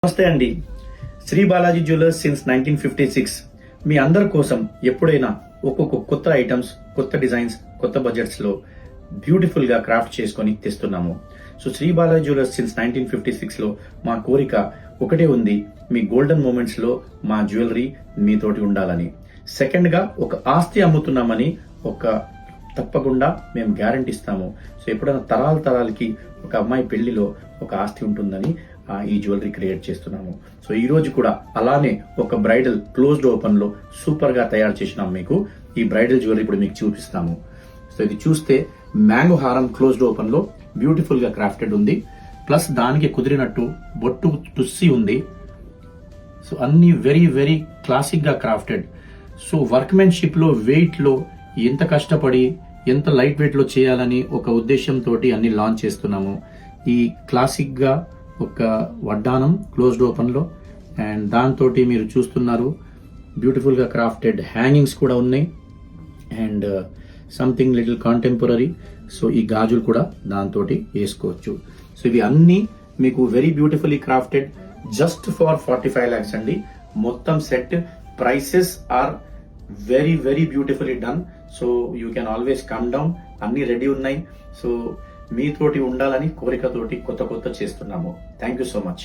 నమస్తే అండి. Shri Balaji jewellers since 1956 మీ అందరి కోసం ఎప్పుడైనా ఒక్కొక్క కొత్త ఐటమ్స్, కొత్త డిజైన్స్, కొత్త బడ్జెట్స్ లో బ్యూటిఫుల్ గా క్రాఫ్ట్ చేసుకొని తెస్తున్నాము. So Shri Balaji jewellers since 1956 లో మా కోరిక ఒకటే ఉంది, మీ గోల్డెన్ మూమెంట్స్ లో మా జ్యువెలరీ మీతోటి ఉండాలని. సెకండ్ గా ఒక ఆస్తి అమ్ముతున్నామని తప్పకుండా మేము గ్యారంటీ ఇస్తాము. సో ఎప్పుడైనా తరాలకి ఒక అమ్మాయి పెళ్లిలో ఒక ఆస్తి ఉంటుందని ఈ జ్యువెలరీ క్రియేట్ చేస్తున్నాము. సో ఈ రోజు కూడా అలానే ఒక బ్రైడల్ క్లోజ్డ్ ఓపెన్ లో సూపర్ గా తయారు చేసినాం. మీకు ఈ బ్రైడల్ జ్యువెలరీ ఇప్పుడు మీకు చూపిస్తాము. సో ఇది చూస్తే మ్యాంగో హారం క్లోజ్డ్ ఓపెన్ లో బ్యూటిఫుల్ గా క్రాఫ్టెడ్ ఉంది. ప్లస్ దానికి కుదిరినట్టు బొట్టు టుస్సి ఉంది. సో అన్ని వెరీ వెరీ క్లాసిక్ గా క్రాఫ్టెడ్. సో వర్క్మెన్షిప్ లో, వెయిట్ లో ఎంత కష్టపడి ఎంత లైట్ వెయిట్ లో చేయాలని ఒక ఉద్దేశంతో అన్ని లాంచ్ చేస్తున్నాము. ఈ క్లాసిక్ గా ఒక వడ్డానం క్లోజ్డ్ ఓపెన్ లో, అండ్ దాంతో మీరు చూస్తున్నారు బ్యూటిఫుల్ గా క్రాఫ్టెడ్ హ్యాంగింగ్స్ కూడా ఉన్నాయి, and something little contemporary. So ఈ గాజులు కూడా దాంతో వేసుకోవచ్చు. సో ఇవి అన్ని మీకు very beautifully crafted just for 45 lakhs అండి. మొత్తం set prices are very very beautifully done. So you can always come down. అన్ని రెడీ ఉన్నాయి. సో మీతోటి ఉండాలని కోరికతోటి కొత్త చేస్తున్నాము. Thank you so much.